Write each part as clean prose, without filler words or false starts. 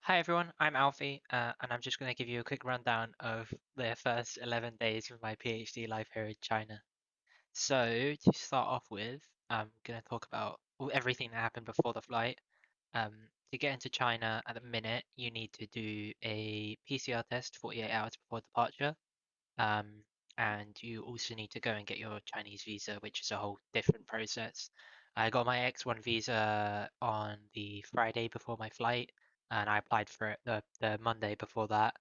Hi everyone, I'm Alfie, and I'm just going to give you a quick rundown of the first 11 days of my PhD life here in China. So, to start off with, I'm going to talk about everything that happened before the flight. Um, to get into China at the minute, you need to do a PCR test 48 hours before departure. Um, and you also need to go and get your Chinese visa, which is a whole different process. I got my X1 visa on the Friday before my flight, and I applied for it the Monday before that.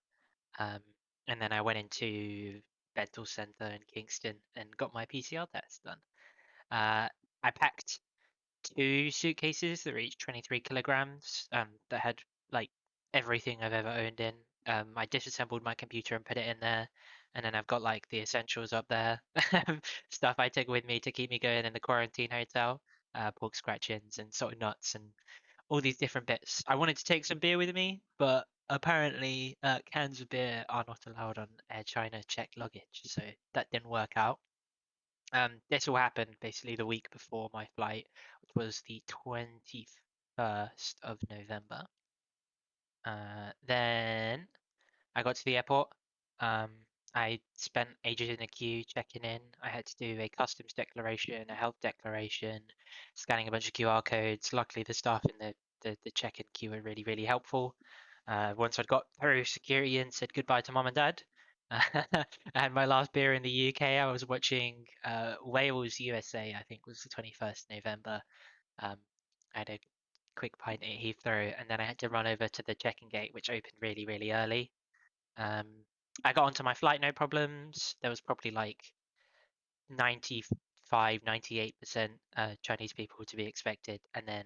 Um, and then I went into Dental Center in Kingston and got my PCR test done. I packed two suitcases that were each 23 kilograms, that had like everything I've ever owned in. I disassembled my computer and put it in there, and then I've got like the essentials up there, stuff I took with me to keep me going in the quarantine hotel, pork scratchings and salt nuts and all these different bits. I wanted to take some beer with me, but apparently cans of beer are not allowed on Air China checked luggage, so that didn't work out. This all happened basically the week before my flight, which was the 21st of November. Then I got to the airport. Um, I spent ages in the queue checking in. I had to do a customs declaration, a health declaration, scanning a bunch of QR codes. Luckily, the staff in the check-in queue were really, really helpful. Once I'd got through security and said goodbye to mom and dad, I had my last beer in the UK. I was watching Wales, USA, I think was the 21st November. Um, I had a quick pint at Heathrow, and then I had to run over to the check-in gate, which opened really, really early. Um, I got onto my flight, no problems. There was probably like 95, 98% Chinese people to be expected, and then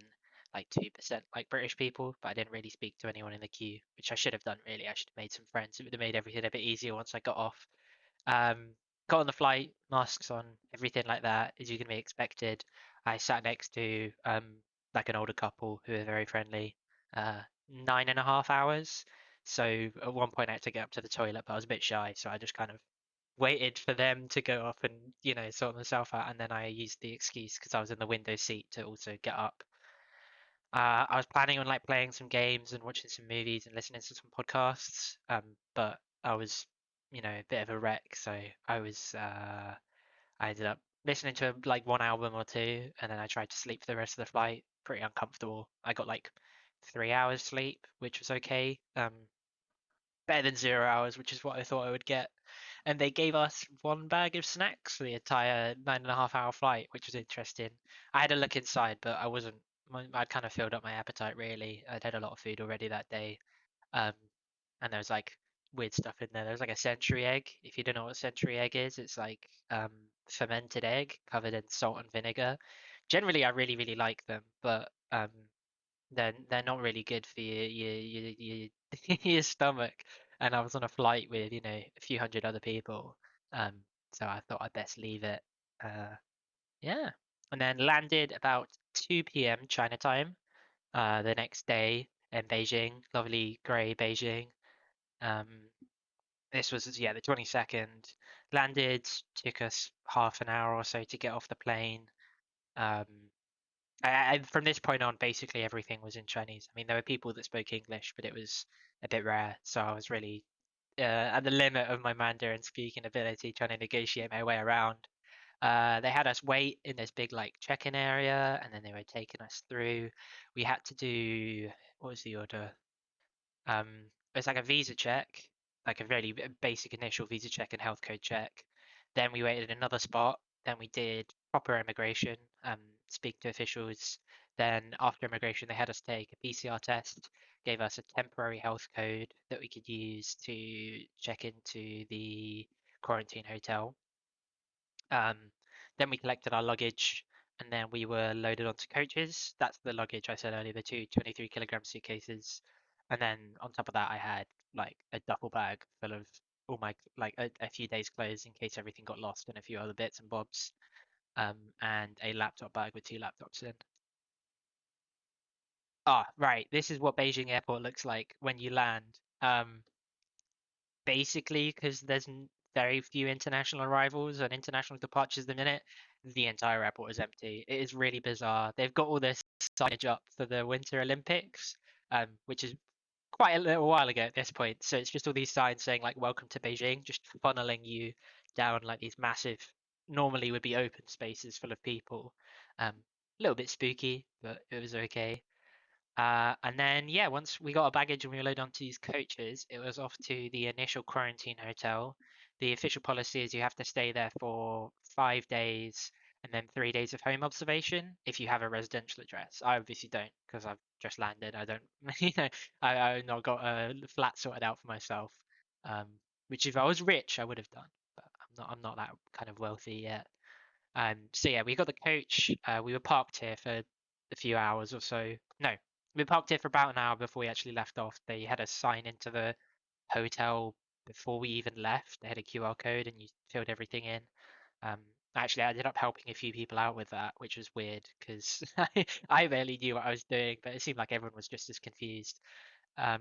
like 2% like British people, but I didn't really speak to anyone in the queue, which I should have done really. I should have made some friends. It would have made everything a bit easier once I got off. Got on the flight, masks on, everything like that, as you can be expected. I sat next to like an older couple who were very friendly. 9.5 hours. So at one point I had to get up to the toilet, but I was a bit shy, so I just kind of waited for them to go off and sort themselves out, and then I used the excuse because I was in the window seat to also get up. I was planning on like playing some games and watching some movies and listening to some podcasts, but I was, a bit of a wreck, so I ended up listening to like one album or two, and then I tried to sleep for the rest of the flight. Pretty uncomfortable. I got like 3 hours sleep, which was okay. Better than 0 hours, which is what I thought I would get. And they gave us one bag of snacks for the entire 9.5 hour flight, which was interesting. I had a look inside, but I wasn't. I'd kind of filled up my appetite really. I'd had a lot of food already that day. Um, and there was like weird stuff in there. There was like a century egg. If you don't know what a century egg is, it's like fermented egg covered in salt and vinegar. Generally, I really, really like them, but they're not really good for your stomach. And I was on a flight with, a few hundred other people. Um, so I thought I'd best leave it. Uh, yeah. And then landed about 2 p.m. China time, the next day in Beijing, lovely grey Beijing. Um, this was, yeah, the 22nd. Landed, took us half an hour or so to get off the plane. Um, from this point on, basically everything was in Chinese. I mean, there were people that spoke English, but it was a bit rare. So I was really at the limit of my Mandarin speaking ability, trying to negotiate my way around. They had us wait in this big like check-in area, and then they were taking us through. We had to do what was the order? It's like a visa check, like a very basic initial visa check and health code check. Then we waited another spot. Then we did proper immigration, speak to officials. Then after immigration, they had us take a PCR test, gave us a temporary health code that we could use to check into the quarantine hotel. Um, then we collected our luggage and then we were loaded onto coaches. That's the luggage I said earlier, the two 23-kilogram suitcases. And then on top of that, I had like a duffel bag full of all my like a few days' clothes in case everything got lost and a few other bits and bobs. And a laptop bag with two laptops in. Ah, right. This is what Beijing Airport looks like when you land. Basically, because there's very few international arrivals and international departures the minute, the entire airport is empty. It is really bizarre. They've got all this signage up for the Winter Olympics, which is quite a little while ago at this point. So it's just all these signs saying like "Welcome to Beijing," just funneling you down like these massive, normally would be open spaces full of people. A little bit spooky, but it was okay. And then, yeah, once we got our baggage and we were loaded onto these coaches, it was off to the initial quarantine hotel. The official policy is you have to stay there for 5 days and then 3 days of home observation if you have a residential address. I obviously don't because I've just landed. I don't, you know, I've not got a flat sorted out for myself. Um, which if I was rich, I would have done, but I'm not that kind of wealthy yet. So yeah, we got the coach. We were parked here for a few hours or so. No, we parked here for about an hour before we actually left off. They had us sign into the hotel before we even left. They had a QR code and you filled everything in. Um, Actually, I ended up helping a few people out with that, which was weird because I barely knew what I was doing, but it seemed like everyone was just as confused. Um,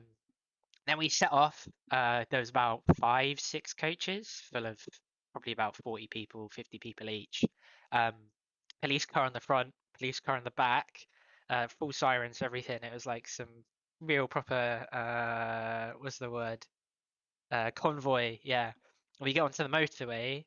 then we set off. There was about five, six coaches full of probably about 40 people, 50 people each. Um, Police car on the front, police car on the back, full sirens, everything. It was like some real proper, what's the word? Convoy, yeah. We get onto the motorway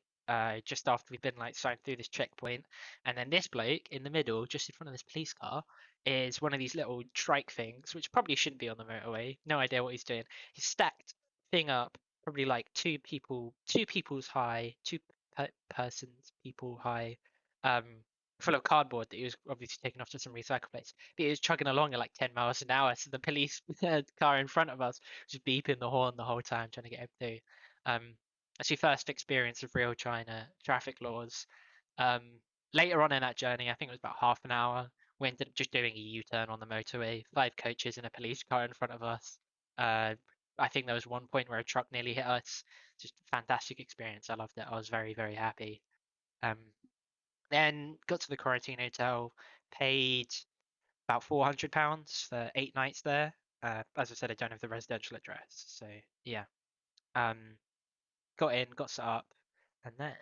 just after we've been like signed through this checkpoint, and then this bloke in the middle, just in front of this police car, is one of these little trike things, which probably shouldn't be on the motorway. No idea what he's doing. He's stacked thing up, probably like two people's high, persons people high, um, full of cardboard that he was obviously taking off to some recycle place. But he was chugging along at like 10 miles an hour, so the police car in front of us just beeping the horn the whole time trying to get him through. That's your first experience of real China traffic laws. Um, Later on in that journey, I think it was about half an hour, we ended up just doing a U-turn on the motorway, five coaches and a police car in front of us. I think there was one point where a truck nearly hit us. Just a fantastic experience. I loved it. I was very, very happy. Um, then got to the quarantine hotel, paid about £400 for 8 nights there. As I said, I don't have the residential address, so yeah. Um, got in, got set up, and then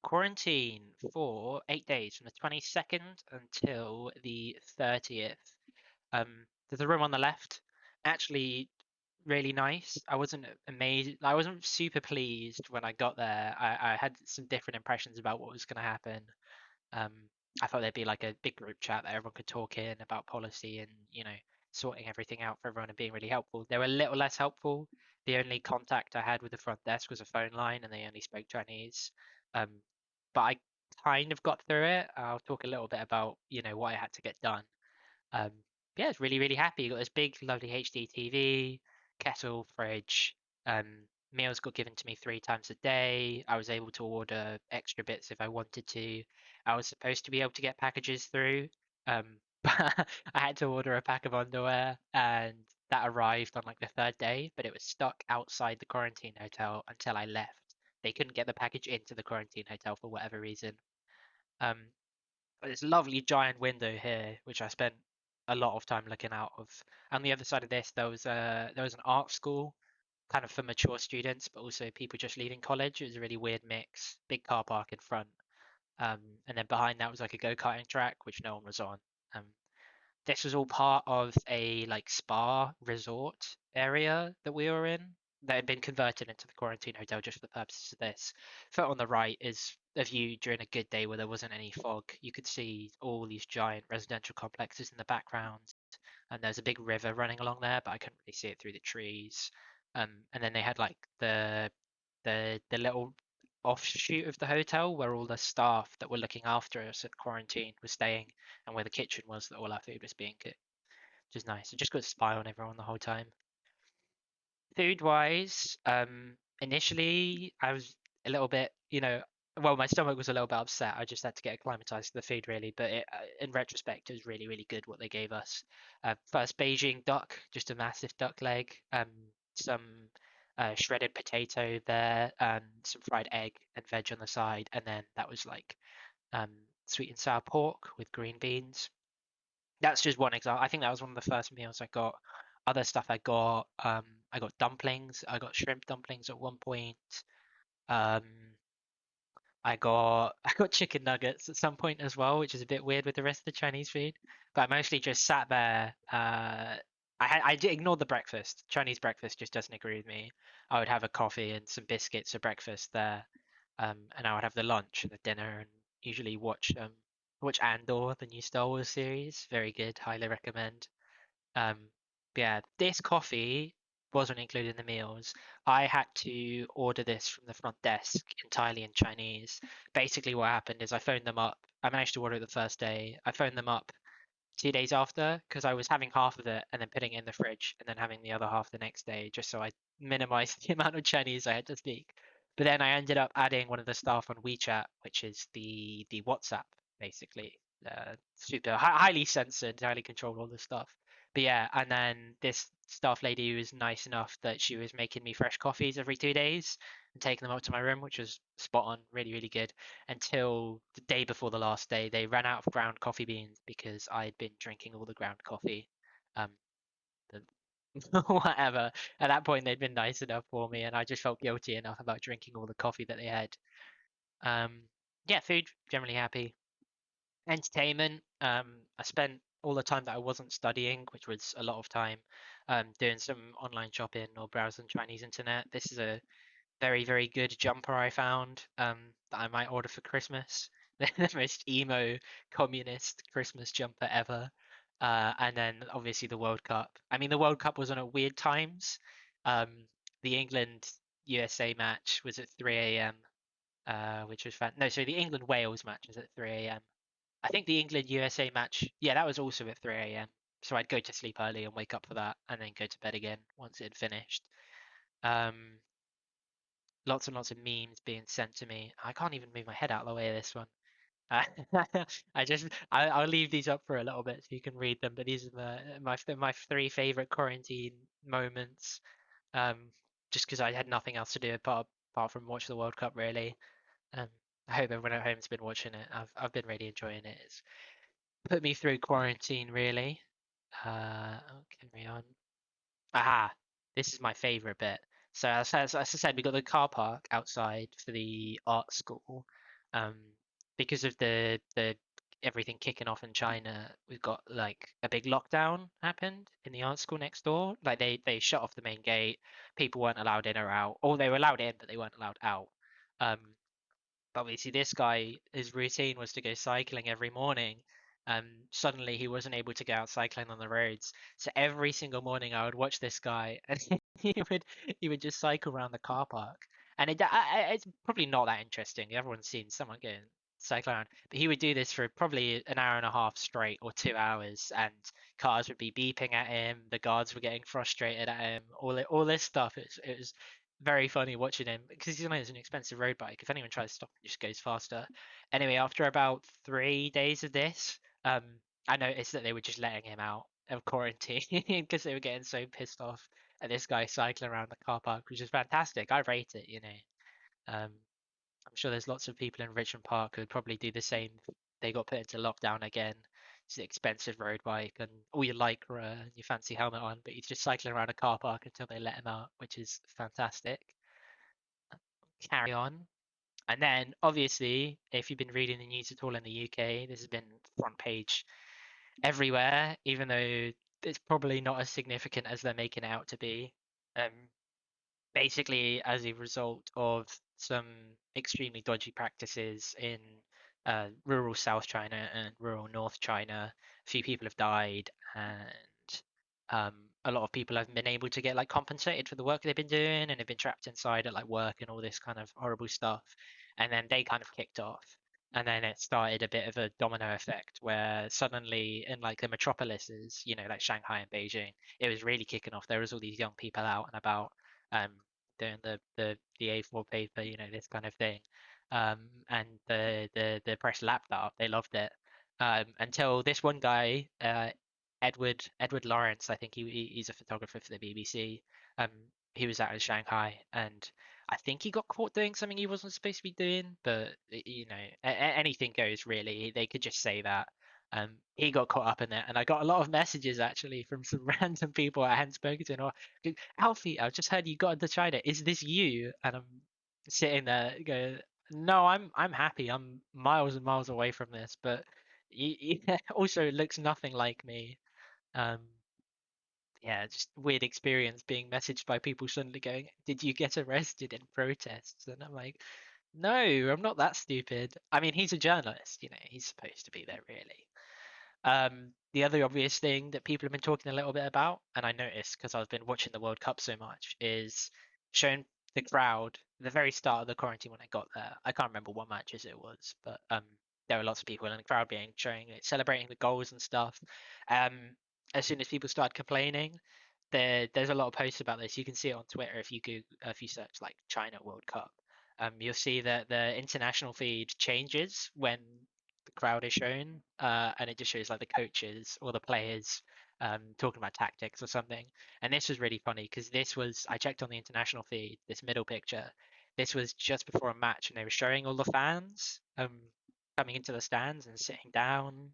quarantine for 8 days from the 22nd until the 30th. There's a room on the left. Actually, really nice. I wasn't amazed. I wasn't super pleased when I got there. I had some different impressions about what was going to happen. Um, I thought there'd be like a big group chat that everyone could talk in about policy and, sorting everything out for everyone and being really helpful. They were a little less helpful. The only contact I had with the front desk was a phone line and they only spoke Chinese. Um, but I kind of got through it. I'll talk a little bit about, what I had to get done. Um, yeah, I was really, really happy. Got this big, lovely HD TV, kettle, fridge. Um, Meals got given to me 3 times a day. I was able to order extra bits if I wanted to. I was supposed to be able to get packages through, but I had to order a pack of underwear, and that arrived on like the third day, but it was stuck outside the quarantine hotel until I left. They couldn't get the package into the quarantine hotel for whatever reason. Um, this lovely giant window here, which I spent a lot of time looking out of. On the other side of this, there was an art school, kind of for mature students, but also people just leaving college. It was a really weird mix. Big car park in front, and then behind that was like a go-karting track, which no one was on. Um, this was all part of a like spa resort area that we were in that had been converted into the quarantine hotel just for the purposes of this. Photo on the right is a view during a good day where there wasn't any fog. You could see all these giant residential complexes in the background, and there's a big river running along there, but I couldn't really see it through the trees. And then they had like the little offshoot of the hotel where all the staff that were looking after us in quarantine were staying, and where the kitchen was that all our food was being cooked, which is nice. I just got to spy on everyone the whole time. Food wise, initially I was a little bit, well, my stomach was a little bit upset. I just had to get acclimatized to the food really, but in retrospect, it was really, really good what they gave us. First Beijing duck, just a massive duck leg, some shredded potato there, and some fried egg and veg on the side, and then that was like um, sweet and sour pork with green beans. That's just one example. I think that was one of the first meals I got. Other stuff I got dumplings. I got shrimp dumplings at one point. Um, I got chicken nuggets at some point as well, which is a bit weird with the rest of the Chinese food. But I mostly just sat there, I did ignore the breakfast. Chinese breakfast just doesn't agree with me. I would have a coffee and some biscuits for breakfast there, and I would have the lunch and the dinner, and usually watch Andor, the new Star Wars series. Very good, highly recommend. Um, but yeah, this coffee wasn't included in the meals. I had to order this from the front desk entirely in Chinese. Basically, what happened is I phoned them up. I managed to order it the first day. I phoned them up 2 days after because I was having half of it and then putting it in the fridge and then having the other half the next day just so I minimized the amount of Chinese I had to speak. But then I ended up adding one of the staff on WeChat, which is the WhatsApp basically. Super highly censored, highly controlled all this stuff. But yeah, and then this staff lady was nice enough that she was making me fresh coffees every 2 days and taking them up to my room, which was spot on, really, really good until the day before the last day. They ran out of ground coffee beans because I'd been drinking all the ground coffee. Um, Whatever. At that point, they'd been nice enough for me, and I just felt guilty enough about drinking all the coffee that they had. Um, yeah, food, generally happy. Entertainment, I spent all the time that I wasn't studying, which was a lot of time, doing some online shopping or browsing Chinese internet. This is a very, very good jumper I found that I might order for Christmas. The most emo communist Christmas jumper ever. And then obviously the World Cup. I mean, the World Cup was on at weird times. Um, the England USA match was at 3 a.m., which was fan. No, so the England Wales match was at 3 a.m. I think the England USA match, yeah, that was also at 3 a.m. So I'd go to sleep early and wake up for that, and then go to bed again once it had finished. Um, Lots and lots of memes being sent to me. I can't even move my head out of the way of this one. Uh, I'll leave these up for a little bit so you can read them. But these are my three favorite quarantine moments. Um, just because I had nothing else to do apart from watch the World Cup really. Um, I hope everyone at home's been watching it. I've been really enjoying it. It's put me through quarantine really. Oh, carry on. Aha, this is my favorite bit. So as I said, we got the car park outside for the art school. Um, because of the everything kicking off in China, we've got like a big lockdown happened in the art school next door. Like they shut off the main gate. People weren't allowed in or out, or they were allowed in, but they weren't allowed out. Um, but obviously, this guy, his routine was to go cycling every morning. Suddenly, he wasn't able to go out cycling on the roads. So every single morning, I would watch this guy, and he would just cycle around the car park. And it's probably not that interesting. Everyone's seen someone going cycle around, but he would do this for probably an hour and a half straight or 2 hours, and cars would be beeping at him. The guards were getting frustrated at him. All this stuff. It was very funny watching him because he's an expensive road bike. If anyone tries to stop, it just goes faster. Anyway, after about 3 days of this, I noticed that they were just letting him out of quarantine because they were getting so pissed off at this guy cycling around the car park, which is fantastic. I rate it, you know. I'm sure there's lots of people in Richmond Park who would probably do the same. They got put into lockdown again. It's an expensive road bike and all your lycra and your fancy helmet on, but he's just cycling around a car park until they let him out, which is fantastic. Carry on. And then, obviously, if you've been reading the news at all in the UK, this has been front page everywhere, even though it's probably not as significant as they're making it out to be. Um, Basically as a result of some extremely dodgy practices in rural South China and rural North China. A few people have died, and a lot of people haven't been able to get like compensated for the work they've been doing, and have been trapped inside at like work and all this kind of horrible stuff. And then they kind of kicked off. And then it started a bit of a domino effect where suddenly in like the metropolises, like Shanghai and Beijing, it was really kicking off. There was all these young people out and about, um, doing the A4 paper, this kind of thing. And the press lapped that up. They loved it. Until this one guy, Edward Lawrence, I think he's a photographer for the BBC. Um, he was out in Shanghai, and I think he got caught doing something he wasn't supposed to be doing. But anything goes really. They could just say that. He got caught up in it, and I got a lot of messages actually from some random people I hadn't spoken to, or Alfie, I've just heard you got into China. Is this you? And I'm sitting there going, no, I'm happy. I'm miles and miles away from this, but also it looks nothing like me. Um, yeah, just weird experience being messaged by people suddenly going, "Did you get arrested in protests?" And I'm like, "No, I'm not that stupid." I mean, he's a journalist, he's supposed to be there really. The other obvious thing that people have been talking a little bit about, and I noticed because I've been watching the World Cup so much, is showing the crowd at the very start of the quarantine when I got there. I can't remember what matches it was, but there were lots of people in the crowd being showing it, celebrating the goals and stuff. Um, as soon as people started complaining, there's a lot of posts about this. You can see it on Twitter if you search like China World Cup. You'll see that the international feed changes when the crowd is shown, and it just shows like the coaches or the players talking about tactics or something. And this was really funny because I checked on the international feed, this middle picture. This was just before a match, and they were showing all the fans coming into the stands and sitting down.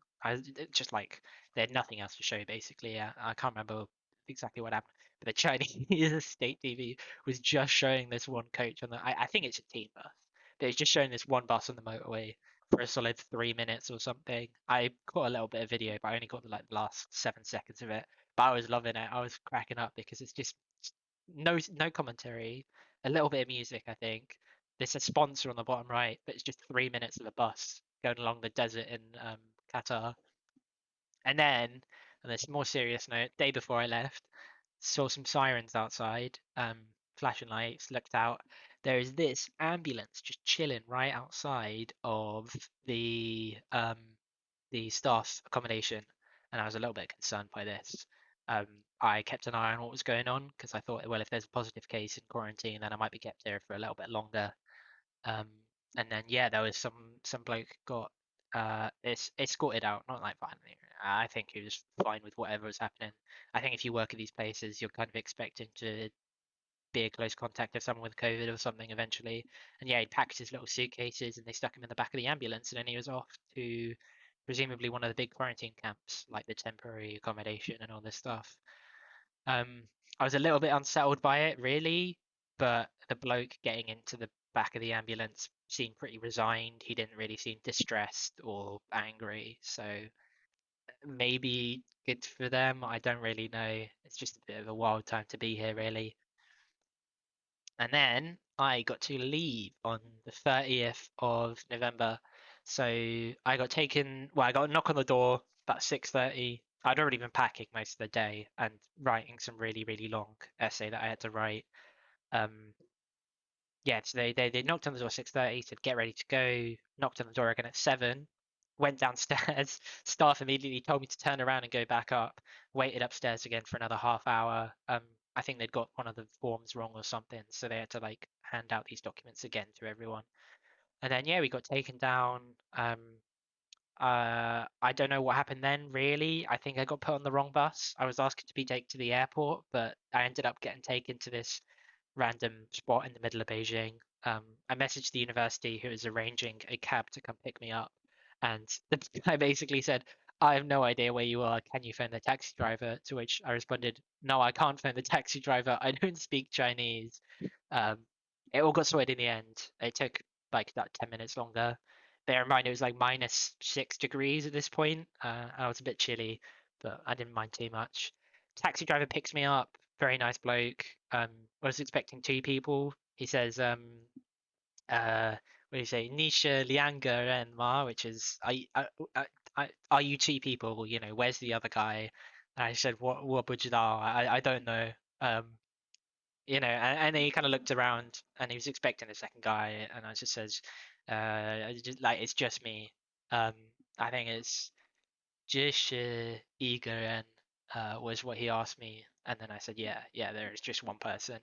Just like they had nothing else to show basically. Yeah, I can't remember exactly what happened, but the Chinese state TV was just showing this one coach on I think it's a team bus. But it's just showing this one bus on the motorway for a solid 3 minutes or something. I caught a little bit of video, but I only caught the last 7 seconds of it. But I was loving it. I was cracking up because it's just no commentary, a little bit of music, I think. There's a sponsor on the bottom right, but it's just 3 minutes of a bus going along the desert in Qatar. And then, on this more serious note, day before I left, saw some sirens outside, flashing lights, looked out. There is this ambulance just chilling right outside of the staff accommodation, and I was a little bit concerned by this. I kept an eye on what was going on because I thought, well, if there's a positive case in quarantine, then I might be kept here for a little bit longer. Um, and then yeah, there was some bloke got escorted out, not like violently. I think he was fine with whatever was happening. I think if you work at these places, you're kind of expecting to be a close contact of someone with COVID or something eventually. And yeah, he packed his little suitcases and they stuck him in the back of the ambulance, and then he was off to presumably one of the big quarantine camps, like the temporary accommodation and all this stuff. Um, I was a little bit unsettled by it, really, but the bloke getting into the back of the ambulance seemed pretty resigned. He didn't really seem distressed or angry, so maybe good for them. I don't really know. It's just a bit of a wild time to be here, really. And then I got to leave on the 30th of November. So I got a knock on the door about 6:30. I'd already been packing most of the day and writing some really, really long essay that I had to write. Um, yeah, so they knocked on the door at 6:30, said get ready to go. Knocked on the door again at 7. Went downstairs. Staff immediately told me to turn around and go back up. Waited upstairs again for another half hour. I think they'd got one of the forms wrong or something, so they had to like hand out these documents again to everyone. And then yeah, we got taken down. I don't know what happened then, really. I think I got put on the wrong bus. I was asked to be taken to the airport, but I ended up getting taken to this random spot in the middle of Beijing. I messaged the university who was arranging a cab to come pick me up, and the guy basically said, "I have no idea where you are. Can you phone the taxi driver?" To which I responded, "No, I can't phone the taxi driver. I don't speak Chinese." Um, it all got sorted in the end. It took like about 10 minutes longer. Bear in mind, it was like -6 degrees at this point. I was a bit chilly, but I didn't mind too much. Taxi driver picks me up. Very nice bloke. I was expecting two people. He says, what do you say? Nisha Lianga and Ma, which is, are you two people? Where's the other guy? And I said, what Bujidao? I don't know. Um, and then he kind of looked around and he was expecting a second guy, and I just says, it's just me. Um, I think it's just Igor and was what he asked me, and then I said, yeah, there is just one person.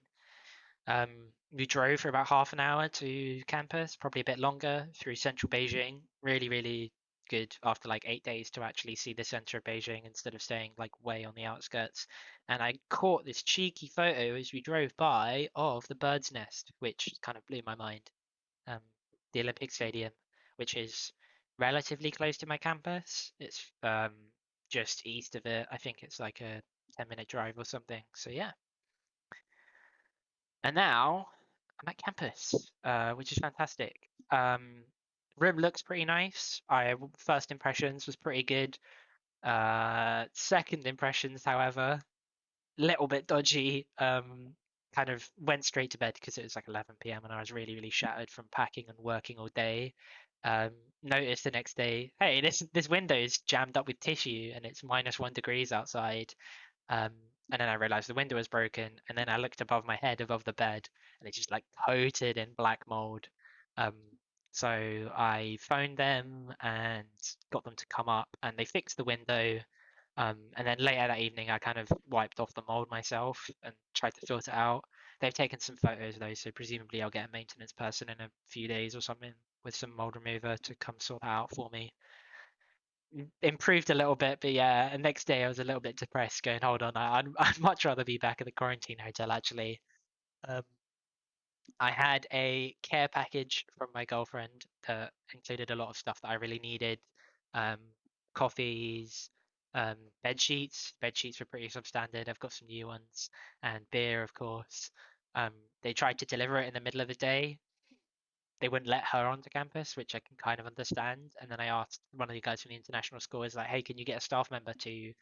Um, we drove for about half an hour to campus, probably a bit longer, through central Beijing. Really, really good after like 8 days to actually see the center of Beijing instead of staying like way on the outskirts. And I caught this cheeky photo as we drove by of the bird's nest, which kind of blew my mind. Um, the Olympic Stadium, which is relatively close to my campus. It's just east of it. I think it's like a 10-minute drive or something. So yeah. And now I'm at campus, which is fantastic. Room looks pretty nice. First impressions was pretty good. Second impressions, however, little bit dodgy. Kind of went straight to bed because it was like 11 p.m. and I was really, really shattered from packing and working all day. Um, Noticed the next day, hey, this window is jammed up with tissue and it's -1 degrees outside. Um, and then I realized the window was broken, and then I looked above my head, above the bed, and it's just like coated in black mold. Um, so I phoned them and got them to come up, and they fixed the window. And then later that evening, I kind of wiped off the mold myself and tried to filter out. They've taken some photos though, so presumably I'll get a maintenance person in a few days or something with some mold remover to come sort that out for me. Improved a little bit, but yeah, the next day I was a little bit depressed, going, "Hold on, I'd much rather be back at the quarantine hotel." Actually, um, I had a care package from my girlfriend that included a lot of stuff that I really needed, um, coffees, bed sheets. Bed sheets were pretty substandard. I've got some new ones, and beer, of course. Um, they tried to deliver it in the middle of the day. They wouldn't let her onto campus, which I can kind of understand. And then I asked one of the guys from the international school, is like, "Hey, can you get a staff member to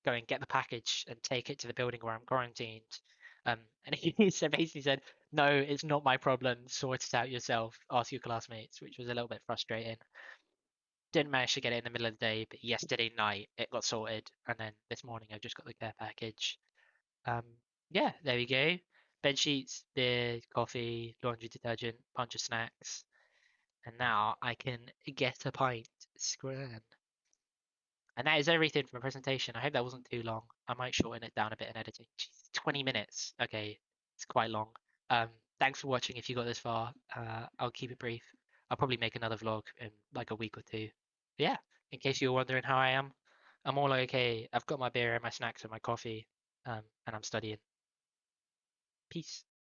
go and get the package and take it to the building where I'm quarantined?" And he basically said, "No, it's not my problem. Sort it out yourself. Ask your classmates," which was a little bit frustrating. Didn't manage to get it in the middle of the day, but yesterday night it got sorted, and then this morning I've just got the care package. Um, yeah, there we go. Bed sheets, beer, coffee, laundry detergent, bunch of snacks, and now I can get a pint. Scran. And that is everything from a presentation. I hope that wasn't too long. I might shorten it down a bit in editing. Jeez, 20 minutes. Okay, it's quite long. Um, Thanks for watching if you got this far. I'll keep it brief. I'll probably make another vlog in like a week or two. But yeah, in case you were wondering how I am, I'm all okay. I've got my beer and my snacks and my coffee, and I'm studying. Peace.